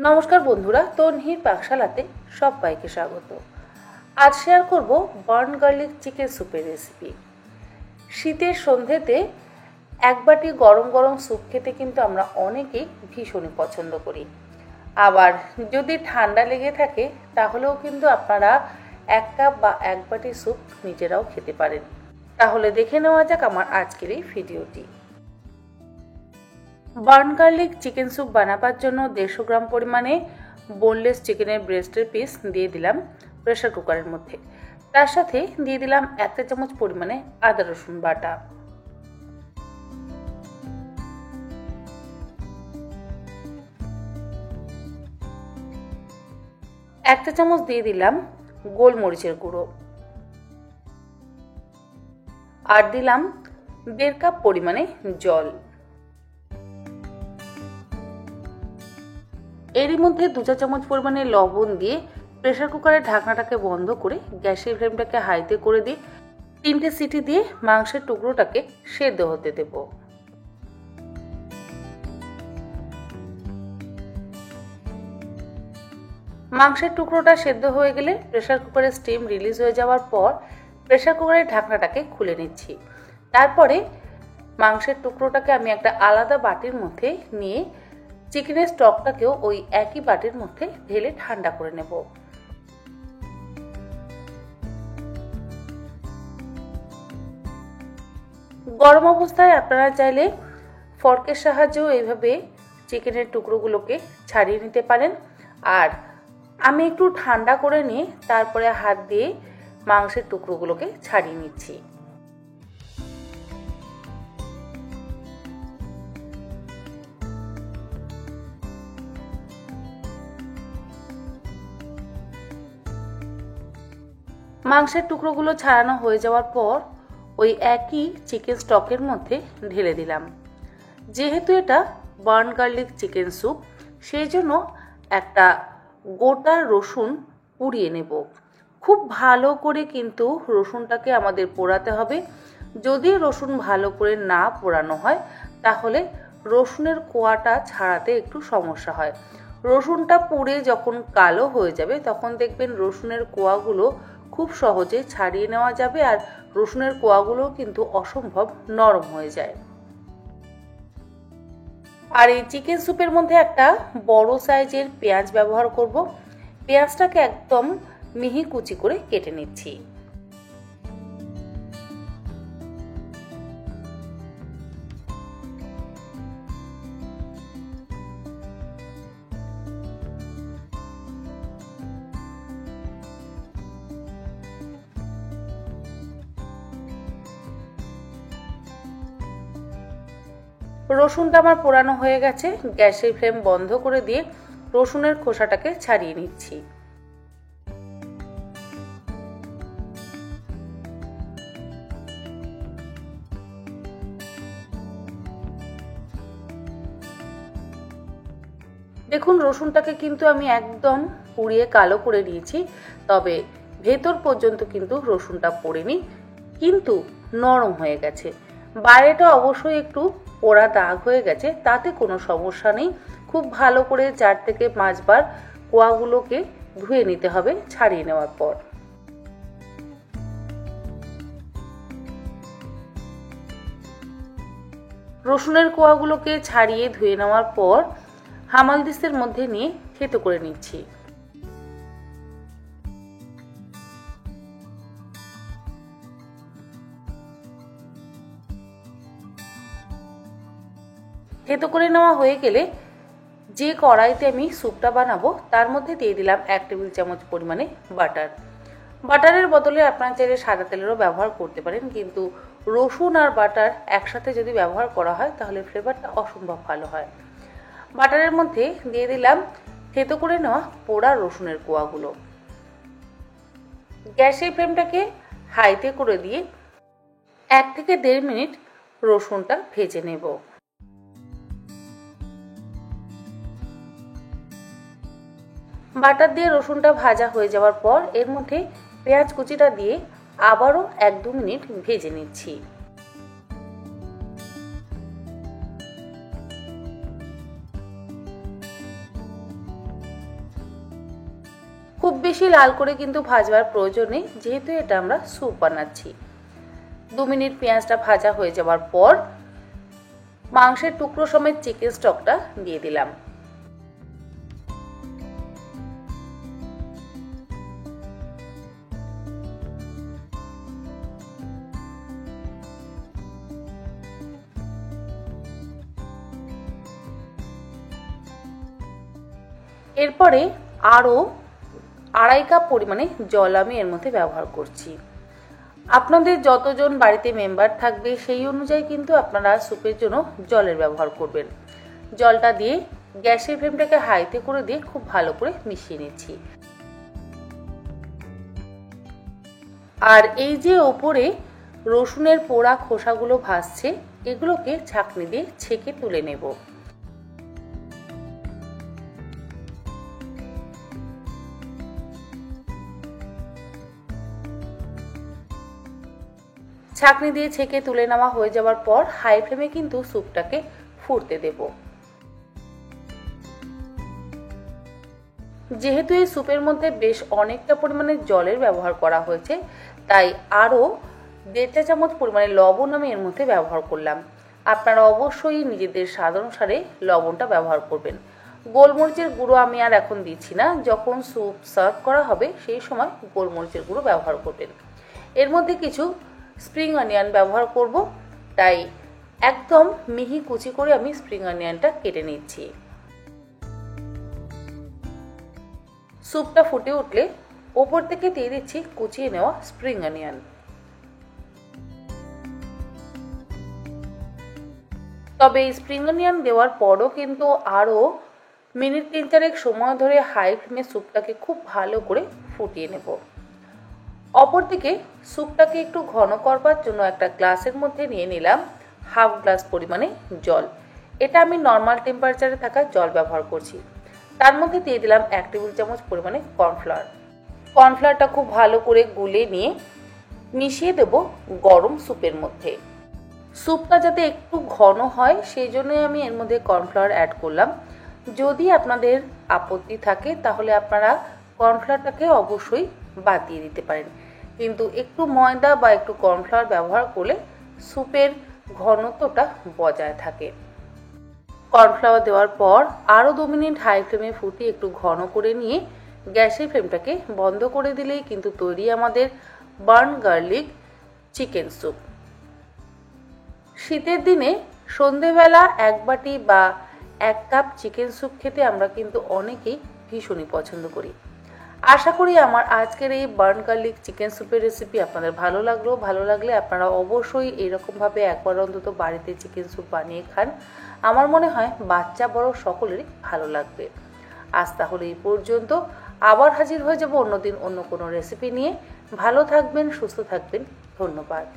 নমস্কার বন্ধুরা, তন্হির পাকশালাতে সবাইকে স্বাগত। আজ শেয়ার করব বার্ন গার্লিক চিকেন স্যুপের রেসিপি। শীতের সন্ধ্যেতে এক বাটি গরম গরম স্যুপ খেতে কিন্তু আমরা অনেকেই ভীষণই পছন্দ করি। আবার যদি ঠান্ডা লেগে থাকে তাহলেও কিন্তু আপনারা এক কাপ বা এক বাটি স্যুপ নিজেরাও খেতে পারেন। তাহলে দেখে নেওয়া যাক আমার আজকের এই ভিডিওটি। বার্ন গার্লিক চিকেন স্যুপ বানাবার জন্য 150 গ্রাম পরিমাণে বোনলেস চিকেনের ব্রেস্টের পিস দিয়ে দিলাম প্রেসার কুকারের মধ্যে। তার সাথে দিয়ে দিলাম 1 চা চামচ পরিমাণে আদা রসুন বাটা, এক চা চামচ দিয়ে দিলাম গোলমরিচের গুঁড়ো, আর দিলাম 1.5 কাপ পরিমাণে জল। এরই মধ্যে 2 চা চামচ পরিমাণে লবণ দিয়ে প্রেসার কুকারের ঢাকনাটাকে বন্ধ করে গ্যাসের ফ্লেমটাকে হাইতে করে দিয়ে 3টে সিটি দিয়ে মাংসের টুকরোটাকে সেদ্ধ হতে দেব। মাংসের টুকরোটা সেদ্ধ হয়ে গেলে প্রেসার কুকারের স্টিম রিলিজ হয়ে যাওয়ার পর প্রেসার কুকারের ঢাকনাটাকে খুলে নিচ্ছি। তারপরে মাংসের টুকরোটাকে আমি একটা আলাদা বাটির মধ্যে নিয়ে চিকেনের স্টকটাকেও ওই একই বাটির মধ্যে ঢেলে ঠান্ডা করে নেব। গরম অবস্থায় আপনারা চাইলে ফর্কের সাহায্যেও এইভাবে চিকেনের টুকরোগুলোকে ছাড়িয়ে নিতে পারেন, আর আমি একটু ঠান্ডা করে নিয়ে তারপরে হাত দিয়ে মাংসের টুকরোগুলোকে ছাড়িয়ে নিচ্ছি। মাংসের টুকরোগুলো ছাড়ানো হয়ে যাওয়ার পর ওই একই চিকেন স্টকের মধ্যে ঢেলে দিলাম। যেহেতু এটা বার্ন গার্লিক চিকেন স্যুপ, সেই জন্য একটা গোটা রসুন পুড়িয়ে নেব। খুব ভালো করে কিন্তু রসুনটাকে আমাদের পোড়াতে হবে। যদি রসুন ভালো করে না পোড়ানো হয় তাহলে রসুনের কোয়াটা ছাড়াতে একটু সমস্যা হয়। রসুনটা পুড়ে যখন কালো হয়ে যাবে তখন দেখবেন রসুনের কোয়াগুলো খুব সহজে ছাড়িয়ে নেওয়া যাবে, আর রসুনের কোয়াগুলো কিন্তু অসম্ভব নরম হয়ে যায়। আর এই চিকেন স্যুপের মধ্যে একটা বড় সাইজের পেঁয়াজ ব্যবহার করব। পেঁয়াজটাকে একদম মিহি কুচি করে কেটে নিচ্ছি। রসুনটা আমার পোড়ানো হয়ে গেছে। গ্যাসের ফ্লেম বন্ধ করে দিয়ে রসুনের খোসাটাকে ছাড়িয়ে নিচ্ছি। দেখুন, রসুনটাকে কিন্তু আমি একদম পুড়িয়ে কালো করে নিয়েছি, তবে ভেতর পর্যন্ত কিন্তু রসুনটা পোড়েনি, কিন্তু নরম হয়ে গেছে। বাইরেটা অবশ্যই একটু পোড়া দাগ হয়ে গেছে, তাতে কোনো সমস্যা নেই। খুব ভালো করে 4 থেকে 5 বার কোয়াগুলোকে ধুয়ে নিতে হবে ছাড়িয়ে নেওয়ার পর। রসুনের কোয়াগুলোকে ছাড়িয়ে ধুয়ে নেওয়ার পর হামালদিস্তের মধ্যে নিয়ে থেতো করে নিচ্ছি। থেতো করে নেওয়া হয়ে গেলে যে কড়াইতে আমি স্যুপটা বানাবো তার মধ্যে দিয়ে দিলাম 1 টেবিল চামচ পরিমাণে বাটার। বাটারের বদলে আপনারা চাইলে সাদা তেলেরও ব্যবহার করতে পারেন, কিন্তু রসুন আর বাটার একসাথে যদি ব্যবহার করা হয় তাহলে ফ্লেভারটা অসম্ভব ভালো হয়। বাটারের মধ্যে দিয়ে দিলাম থেতো করে নেওয়া পোড়া রসুনের কোয়াগুলো। গ্যাসের ফ্লেমটাকে হাইতে করে দিয়ে 1 থেকে 1.5 মিনিট রসুনটা ভেজে নেব। বাটার দিয়ে রসুনটা ভাজা হয়ে যাওয়ার পর এর মধ্যে পেঁয়াজ কুচিটা দিয়ে আবারও 1-2 মিনিট ভেজে নিচ্ছি। খুব বেশি লাল করে কিন্তু ভাজবার প্রয়োজন নেই, যেহেতু এটা আমরা স্যুপ বানাচ্ছি। 2 মিনিট পেঁয়াজটা ভাজা হয়ে যাওয়ার পর মাংসের টুকরো সমেত চিকেন স্টকটা দিয়ে দিলাম। এরপরে আরও 2.5 কাপ পরিমাণে জল আমি এর মধ্যে ব্যবহার করছি। আপনাদের যতজন বাড়িতে মেম্বার থাকবে সেই অনুযায়ী কিন্তু আপনারা স্যুপের জন্য জলের ব্যবহার করবেন। জলটা দিয়ে গ্যাসের ফ্লেমটাকে হাইতে করে দিয়ে খুব ভালো করে মিশিয়ে নিচ্ছি। আর এই যে ওপরে রসুনের পোড়া খোসাগুলো ভাসছে, এগুলোকে ছাঁকনি দিয়ে ছেঁকে তুলে নেব। ছাঁকনি দিয়ে ছেঁকে তুলে নেওয়া হয়ে যাওয়ার পর হাই ফ্লেমে কিন্তু স্যুপটাকে ফুটতে দেব। যেহেতু এই স্যুপের মধ্যে বেশ অনেকটা পরিমাণে জলের ব্যবহার করা হয়েছে, তাই আরও 1.5 চা চামচ পরিমাণে লবণ আমি এর মধ্যে ব্যবহার করলাম। আপনারা অবশ্যই নিজেদের স্বাদ অনুসারে লবণটা ব্যবহার করবেন। গোলমরিচের গুঁড়ো আমি আর এখন দিচ্ছি না, যখন স্যুপ সার্ভ করা হবে সেই সময় গোলমরিচের গুঁড়ো ব্যবহার করবেন। এর মধ্যে কিছু স্প্রিং অনিয়ন ব্যবহার করব, তাই একদম মিহি কুচি করে আমি স্প্রিং অনিয়নটা কেটে নিচ্ছি। স্যুপটা ফুটে উঠলে ওপর থেকে দিয়ে দিচ্ছি কুচিয়ে নেওয়া স্প্রিং অনিয়ন। তবে এই স্প্রিং অনিয়ন দেওয়ার পরও কিন্তু আরও মিনিট 3-4 সময় ধরে হাই ফ্লেমে স্যুপটাকে খুব ভালো করে ফুটিয়ে নেব। অপরদিকে স্যুপটাকে একটু ঘন করবার জন্য একটা গ্লাসের মধ্যে নিয়ে নিলাম 1/2 গ্লাস পরিমাণে জল। এটা আমি নর্মাল টেম্পারেচারে থাকা জল ব্যবহার করছি। তার মধ্যে দিয়ে দিলাম 1 টেবিল চামচ পরিমাণে কর্নফ্লাওয়ার। কর্নফ্লাওয়ারটা খুব ভালো করে গুলে নিয়ে মিশিয়ে দেব গরম স্যুপের মধ্যে। স্যুপটা যাতে একটু ঘন হয় সেই জন্যই আমি এর মধ্যে কর্নফ্লাওয়ার অ্যাড করলাম। যদি আপনাদের আপত্তি থাকে তাহলে আপনারা কর্নফ্লাওয়ারটাকে অবশ্যই বাদ দিয়ে দিতে পারেন, কিন্তু একটু ময়দা বা একটু কর্নফ্লাওয়ার ব্যবহার করলে স্যুপের ঘনত্বটা বজায় থাকে। কর্নফ্লাওয়ার দেওয়ার পর আরও 2 মিনিট হাই ফ্লেমে ফুটিয়ে একটু ঘন করে নিয়ে গ্যাসের ফ্লেমটাকে বন্ধ করে দিলেই কিন্তু তৈরি আমাদের বার্ন গার্লিক চিকেন স্যুপ। শীতের দিনে সন্ধেবেলা 1 বাটি বা 1 কাপ চিকেন স্যুপ খেতে আমরা কিন্তু অনেকেই ভীষণই পছন্দ করি। আশা করি আমার আজকের এই বার্ন গার্লিক চিকেন স্যুপের রেসিপি আপনাদের ভালো লাগলে আপনারা অবশ্যই এরকমভাবে একবার অন্তত বাড়িতে চিকেন স্যুপ বানিয়ে খান। আমার মনে হয় বাচ্চা বড় সকলেরই ভালো লাগবে। আজ তাহলে এই পর্যন্ত, আবার হাজির হয়ে যাব অন্যদিন অন্য কোনো রেসিপি নিয়ে। ভালো থাকবেন, সুস্থ থাকবেন, ধন্যবাদ।